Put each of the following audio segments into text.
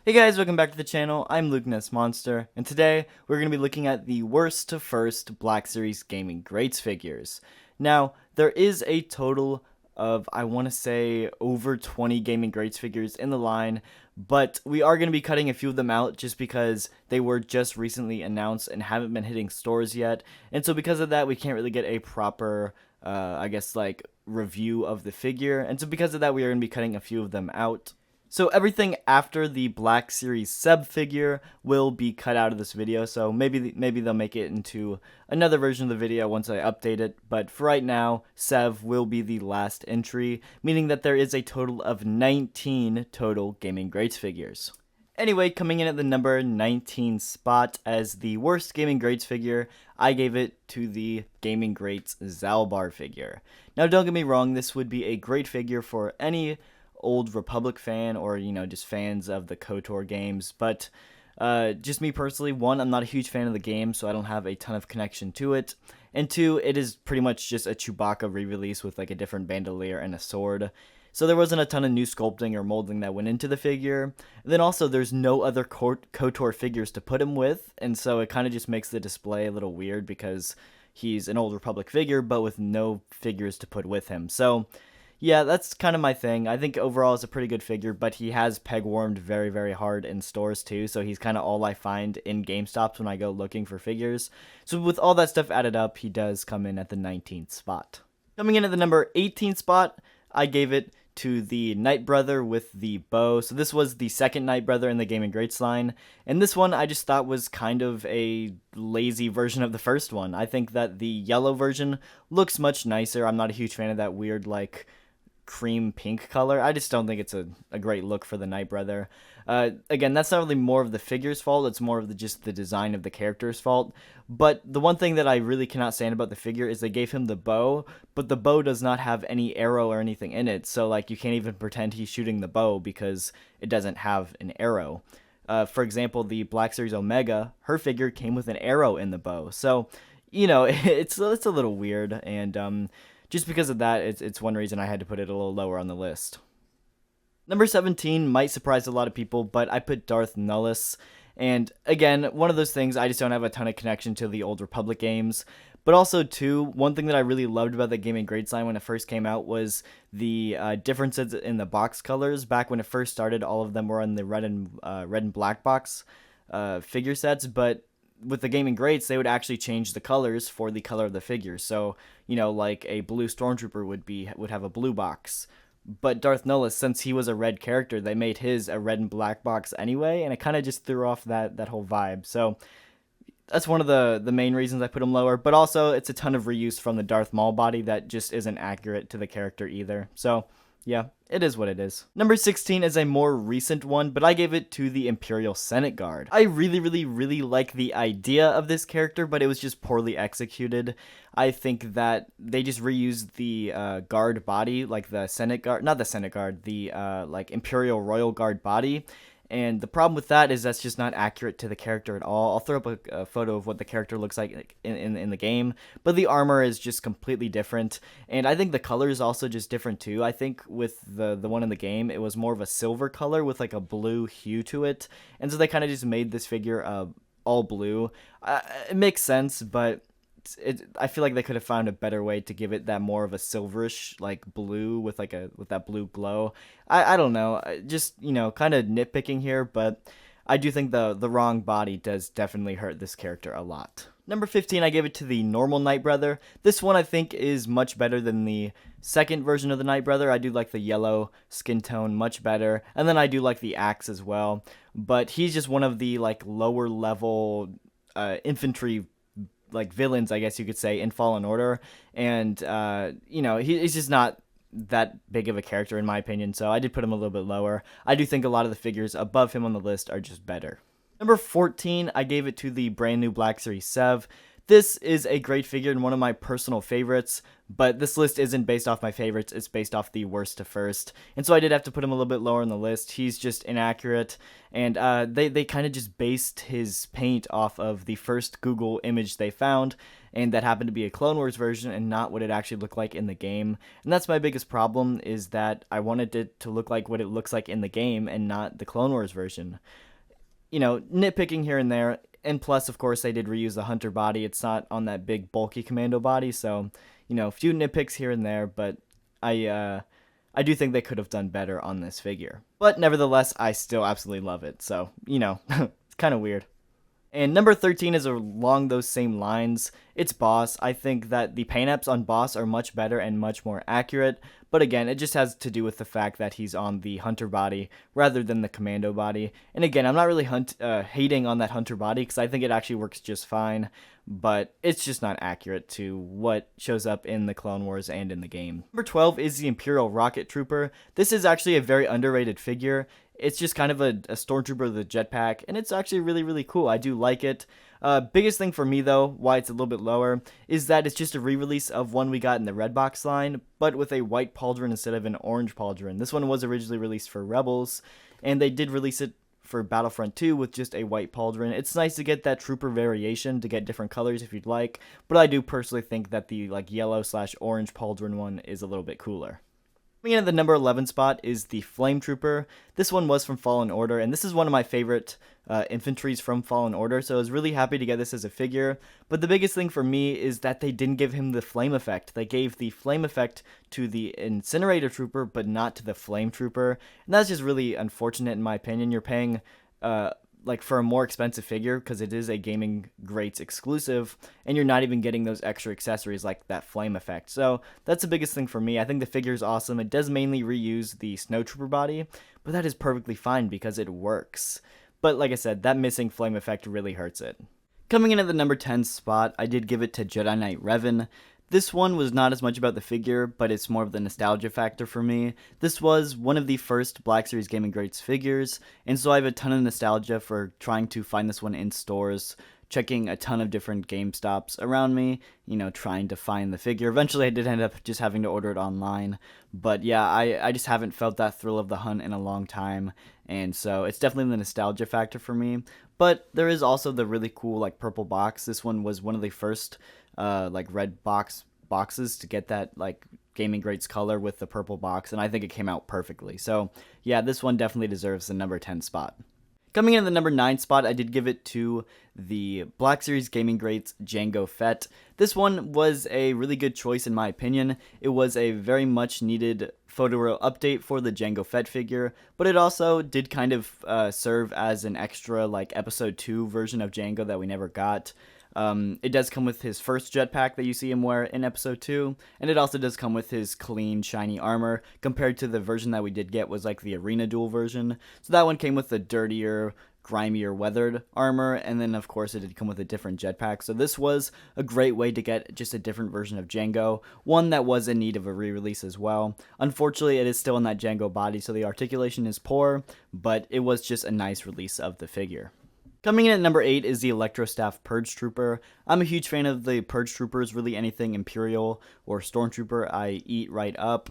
Hey guys, welcome back to the channel. I'm Luke Ness Monster, and today we're going to be looking at the worst to first Black Series Gaming Greats figures. Now, there is a total of, I want to say, over 20 Gaming Greats figures in the line, but we are going to be cutting a few of them out just because they were just recently announced and haven't been hitting stores yet, and so because of that, we can't really get a proper review of the figure, and so because of that, we are going to be cutting a few of them out. So everything after the Black Series Seb figure will be cut out of this video, so maybe they'll make it into another version of the video once I update it, but for right now, Sev will be the last entry, meaning that there is a total of 19 total Gaming Greats figures. Anyway, coming in at the number 19 spot as the worst Gaming Greats figure, I gave it to the Gaming Greats Zalbar figure. Now don't get me wrong, this would be a great figure for any Old Republic fan or, just fans of the KOTOR games, but just me personally, one, I'm not a huge fan of the game, so I don't have a ton of connection to it, and two, it is pretty much just a Chewbacca re-release with like a different bandolier and a sword, so there wasn't a ton of new sculpting or molding that went into the figure. And then also there's no other KOTOR figures to put him with, and so it kind of just makes the display a little weird because he's an Old Republic figure but with no figures to put with him. So yeah, that's kind of my thing. I think overall it's a pretty good figure, but he has peg warmed very, very hard in stores too, so he's kind of all I find in GameStops when I go looking for figures. So with all that stuff added up, he does come in at the 19th spot. Coming in at the number 18 spot, I gave it to the Night Brother with the bow. So this was the second Night Brother in the Gaming Greats line, and this one I just thought was kind of a lazy version of the first one. I think that the yellow version looks much nicer. I'm not a huge fan of that weird, like, cream pink color. I just don't think it's a great look for the Night Brother. Again, that's not really more of the figure's fault, it's more of just the design of the character's fault. But the one thing that I really cannot stand about the figure is they gave him the bow, but the bow does not have any arrow or anything in it, so like you can't even pretend he's shooting the bow because it doesn't have an arrow. For example, the Black Series Omega, her figure came with an arrow in the bow, so it's a little weird, and just because of that, it's one reason I had to put it a little lower on the list. Number 17 might surprise a lot of people, but I put Darth Nola. And again, one of those things, I just don't have a ton of connection to the Old Republic games. But also, too, one thing that I really loved about the Gaming Greats line when it first came out was the differences in the box colors. Back when it first started, all of them were on the red and black box figure sets, but with the Gaming Greats, they would actually change the colors for the color of the figure. So, like a blue Stormtrooper would have a blue box. But Darth Nola, since he was a red character, they made his a red and black box anyway, and it kind of just threw off that whole vibe. So that's one of the main reasons I put him lower. But also, it's a ton of reuse from the Darth Maul body that just isn't accurate to the character either. So yeah, it is what it is. Number 16 is a more recent one, but I gave it to the Imperial Senate Guard. I really like the idea of this character, but it was just poorly executed. I think that they just reused the guard body, like the Senate Guard, not the Senate Guard, the like Imperial Royal Guard body. And the problem with that is that's just not accurate to the character at all. I'll throw up a photo of what the character looks like in the game, but the armor is just completely different. And I think the color is also just different too. I think with the one in the game, it was more of a silver color with like a blue hue to it. And so they kind of just made this figure all blue. It makes sense, but I feel like they could have found a better way to give it that more of a silverish like blue with that blue glow. I don't know, just kind of nitpicking here, but I do think the wrong body does definitely hurt this character a lot. Number 15, I gave it to the normal Night Brother. This one I think is much better than the second version of the Night Brother. I do like the yellow skin tone much better, and then I do like the axe as well, but he's just one of the like lower level infantry like villains, I guess you could say, in Fallen Order, and he's just not that big of a character in my opinion, so I did put him a little bit lower. I do think a lot of the figures above him on the list are just better. Number 14, I gave it to the brand new Black Series Sev. This is a great figure and one of my personal favorites, but this list isn't based off my favorites, it's based off the worst to first. And so I did have to put him a little bit lower on the list. He's just inaccurate, and they kind of just based his paint off of the first Google image they found, and that happened to be a Clone Wars version and not what it actually looked like in the game. And that's my biggest problem, is that I wanted it to look like what it looks like in the game and not the Clone Wars version. You know, nitpicking here and there. And plus, of course, they did reuse the Hunter body. It's not on that big, bulky Commando body, so, you know, a few nitpicks here and there, but I do think they could have done better on this figure. But nevertheless, I still absolutely love it, so, you know, it's kind of weird. And number 13 is along those same lines. It's Boss. I think that the paint apps on Boss are much better and much more accurate, but again, it just has to do with the fact that he's on the Hunter body rather than the Commando body. And again, I'm not really hating on that Hunter body because I think it actually works just fine, but it's just not accurate to what shows up in the Clone Wars and in the game. Number 12 is the Imperial Rocket Trooper. This is actually a very underrated figure. It's just kind of a Stormtrooper with a jetpack, and it's actually really, really cool. I do like it. Biggest thing for me, though, why it's a little bit lower, is that it's just a re-release of one we got in the Red Box line, but with a white pauldron instead of an orange pauldron. This one was originally released for Rebels, and they did release it for Battlefront 2 with just a white pauldron. It's nice to get that trooper variation, to get different colors if you'd like, but I do personally think that the yellow/orange pauldron one is a little bit cooler. Coming in at the number 11 spot is the Flame Trooper. This one was from Fallen Order, and this is one of my favorite infantries from Fallen Order, so I was really happy to get this as a figure. But the biggest thing for me is that they didn't give him the flame effect. They gave the flame effect to the Incinerator Trooper, but not to the Flame Trooper, and that's just really unfortunate in my opinion. You're paying for a more expensive figure because it is a Gaming Greats exclusive, and you're not even getting those extra accessories like that flame effect. So that's the biggest thing for me. I think the figure is awesome. It does mainly reuse the Snowtrooper body, but that is perfectly fine because it works. But like I said, that missing flame effect really hurts it. Coming in at the number 10 spot, I did give it to Jedi Knight Revan. This one was not as much about the figure, but it's more of the nostalgia factor for me. This was one of the first Black Series Gaming Greats figures, and so I have a ton of nostalgia for trying to find this one in stores, checking a ton of different GameStops around me, you know, trying to find the figure. Eventually I did end up just having to order it online, but yeah, I just haven't felt that thrill of the hunt in a long time, and so it's definitely the nostalgia factor for me. But there is also the really cool purple box. This one was one of the first red boxes to get that Gaming Greats color with the purple box, and I think it came out perfectly. So yeah, this one definitely deserves the number 10 spot. Coming in at the number 9 spot, I did give it to the Black Series Gaming Greats Jango Fett. This one was a really good choice in my opinion. It was a very much needed photo roll update for the Jango Fett figure, but it also did kind of serve as an extra episode 2 version of Jango that we never got. It does come with his first jetpack that you see him wear in episode 2, and it also does come with his clean, shiny armor, compared to the version that we did get was the Arena Duel version. So that one came with the dirtier, grimier, weathered armor, and then of course it did come with a different jetpack. So this was a great way to get just a different version of Jango, one that was in need of a re-release as well. Unfortunately, it is still in that Jango body, so the articulation is poor, but it was just a nice release of the figure. Coming in at number 8 is the Electro Staff Purge Trooper. I'm a huge fan of the Purge Troopers, really anything Imperial or Stormtrooper I eat right up.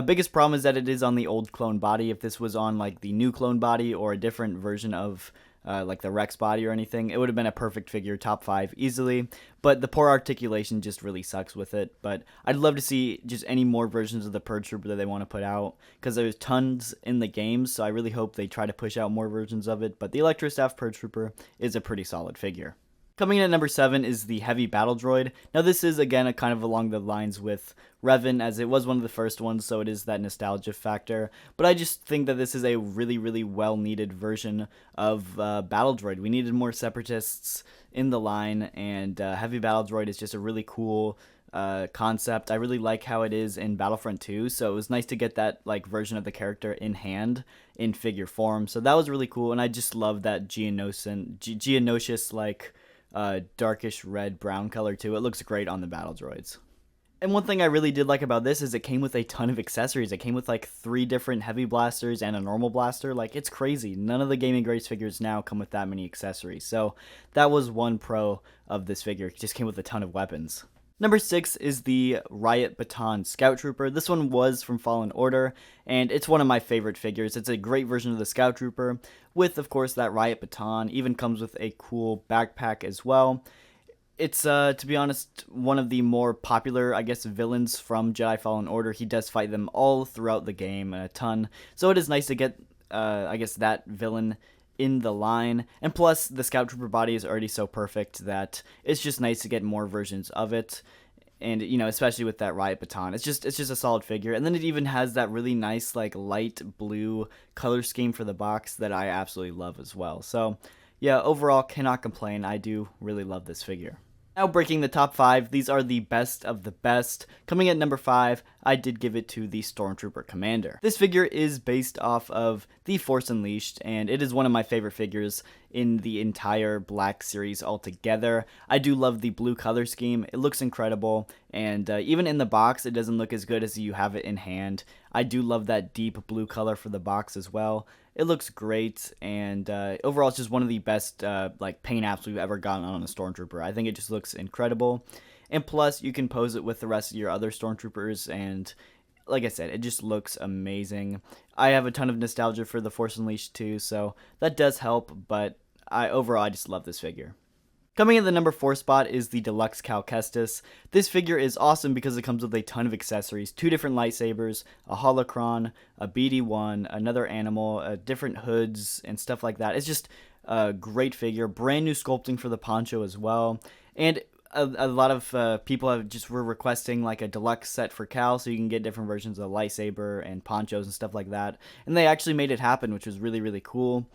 Biggest problem is that it is on the old clone body. If this was on the new clone body or a different version of the Rex body or anything, it would have been a perfect figure, top 5 easily, but the poor articulation just really sucks with it. But I'd love to see just any more versions of the Purge Trooper that they want to put out, because there's tons in the games, so I really hope they try to push out more versions of it. But the Electro Staff Purge Trooper is a pretty solid figure. Coming in at number 7 is the Heavy Battle Droid. Now this is again kind of along the lines with Revan, as it was one of the first ones, so it is that nostalgia factor. But I just think that this is a really, really well needed version of Battle Droid. We needed more Separatists in the line, and Heavy Battle Droid is just a really cool concept. I really like how it is in Battlefront 2, so it was nice to get that version of the character in hand in figure form. So that was really cool, and I just love that Geonosius darkish red brown color too. It looks great on the battle droids. And one thing I really did like about this is it came with a ton of accessories. It came with like 3 different heavy blasters and a normal blaster. Like, it's crazy. None of the Gaming Greats figures now come with that many accessories. So that was one pro of this figure. It just came with a ton of weapons. Number 6 is the Riot Baton Scout Trooper. This one was from Fallen Order, and it's one of my favorite figures. It's a great version of the Scout Trooper with, of course, that Riot Baton. Even comes with a cool backpack as well. It's, to be honest, one of the more popular, I guess, villains from Jedi Fallen Order. He does fight them all throughout the game a ton. So it is nice to get, I guess, that villain in the line. And plus, the Scout Trooper body is already so perfect that it's just nice to get more versions of it. And, you know, especially with that Riot Baton. It's just a solid figure. And then it even has that really nice, like, light blue color scheme for the box that I absolutely love as well. So, yeah, overall, cannot complain. I do really love this figure. Now breaking the top 5, these are the best of the best. Coming at number 5, I did give it to the Stormtrooper Commander. This figure is based off of The Force Unleashed, and it is one of my favorite figures in the entire Black series altogether. I do love the blue color scheme. It looks incredible, and even in the box, it doesn't look as good as you have it in hand. I do love that deep blue color for the box as well. It looks great, and overall, it's just one of the best like paint apps we've ever gotten on a Stormtrooper. I think it just looks incredible, and plus, you can pose it with the rest of your other Stormtroopers, and like I said, it just looks amazing. I have a ton of nostalgia for The Force Unleashed too, so that does help, but overall, I just love this figure. Coming in the number 4 spot is the Deluxe Calcus. This figure is awesome because it comes with a ton of accessories, 2 different lightsabers, a holocron, a BD-1, another animal, different hoods, and stuff like that. It's just a great figure, brand new sculpting for the poncho as well, and a lot of people were requesting like a deluxe set for Cal, so you can get different versions of the lightsaber and ponchos and stuff like that, and they actually made it happen, which was really, really cool.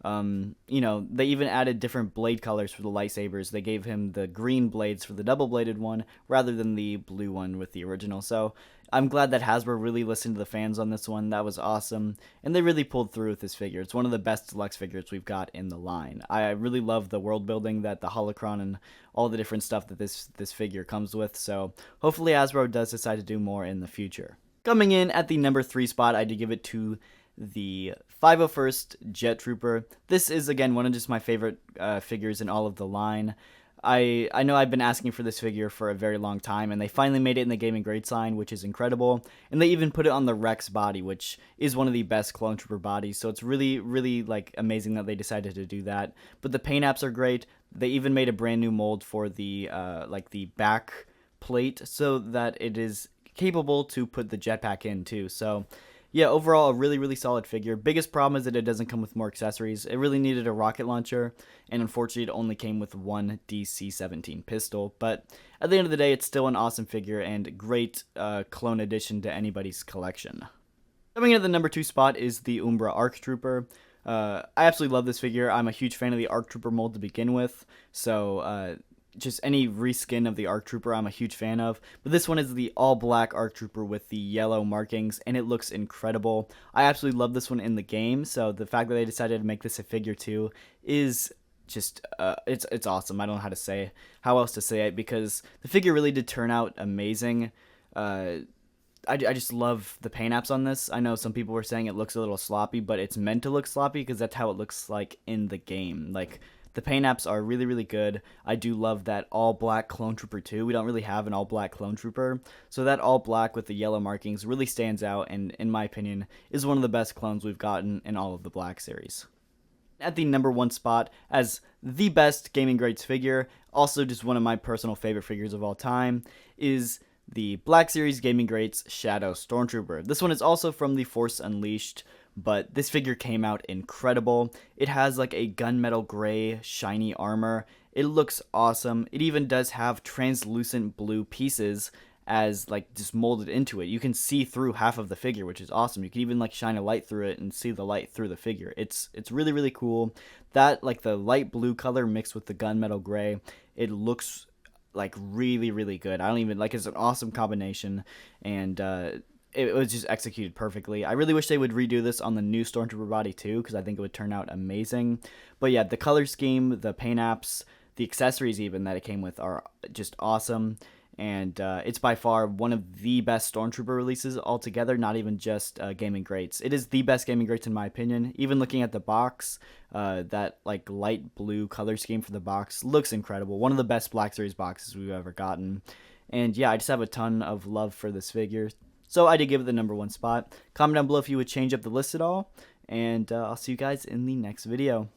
You know, they even added different blade colors for the lightsabers. They gave him the green blades for the double-bladed one rather than the blue one with the original. So I'm glad that Hasbro really listened to the fans on this one. That was awesome. And they really pulled through with this figure. It's one of the best deluxe figures we've got in the line. I really love the world building that the holocron and all the different stuff that this figure comes with. So hopefully Hasbro does decide to do more in the future. Coming in at the number 3 spot, I did give it to the 501st Jet Trooper. This is, again, one of just my favorite figures in all of the line. I know I've been asking for this figure for a very long time, and they finally made it in the Gaming Greats line, which is incredible. And they even put it on the Rex body, which is one of the best Clone Trooper bodies. So it's really, really like amazing that they decided to do that. But the paint apps are great. They even made a brand new mold for the like the back plate so that it is capable to put the jetpack in too. So yeah, overall, a really, really solid figure. Biggest problem is that it doesn't come with more accessories. It really needed a rocket launcher, and unfortunately, it only came with one DC-17 pistol. But at the end of the day, it's still an awesome figure and great clone addition to anybody's collection. Coming in at the number 2 spot is the Umbra Trooper. I absolutely love this figure. I'm a huge fan of the ARC Trooper mold to begin with, so just any reskin of the ARC Trooper I'm a huge fan of, but this one is the all-black ARC Trooper with the yellow markings, and it looks incredible. I absolutely love this one in the game, so the fact that they decided to make this a figure too is just, it's awesome. I don't know how else to say it, because the figure really did turn out amazing. I just love the paint apps on this. I know some people were saying it looks a little sloppy, but it's meant to look sloppy because that's how it looks like in the game. Like, the paint apps are really, really good. I do love that all-black Clone Trooper too. We don't really have an all-black Clone Trooper, so that all-black with the yellow markings really stands out, and in my opinion, is one of the best clones we've gotten in all of the Black series. At the number 1 spot, as the best Gaming Greats figure, also just one of my personal favorite figures of all time, is the Black Series Gaming Greats Shadow Stormtrooper. This one is also from The Force Unleashed, but this figure came out incredible. It has like a gunmetal gray shiny armor. It looks awesome. It even does have translucent blue pieces as like just molded into it. You can see through half of the figure, which is awesome. You can even like shine a light through it and see the light through the figure. It's really, really cool. That, like, the light blue color mixed with the gunmetal gray, it looks like really, really good. I don't even like, it's an awesome combination, and it was just executed perfectly. I really wish they would redo this on the new Stormtrooper body too, because I think it would turn out amazing. But yeah, the color scheme, the paint apps, the accessories even that it came with are just awesome. and it's by far one of the best Stormtrooper releases altogether, not even just gaming greats. It is the best gaming greats in my opinion. Even looking at the box, that like light blue color scheme for the box looks incredible. One of the best Black Series boxes we've ever gotten. And yeah, I just have a ton of love for this figure. So I did give it the number 1 spot. Comment down below if you would change up the list at all. And I'll see you guys in the next video.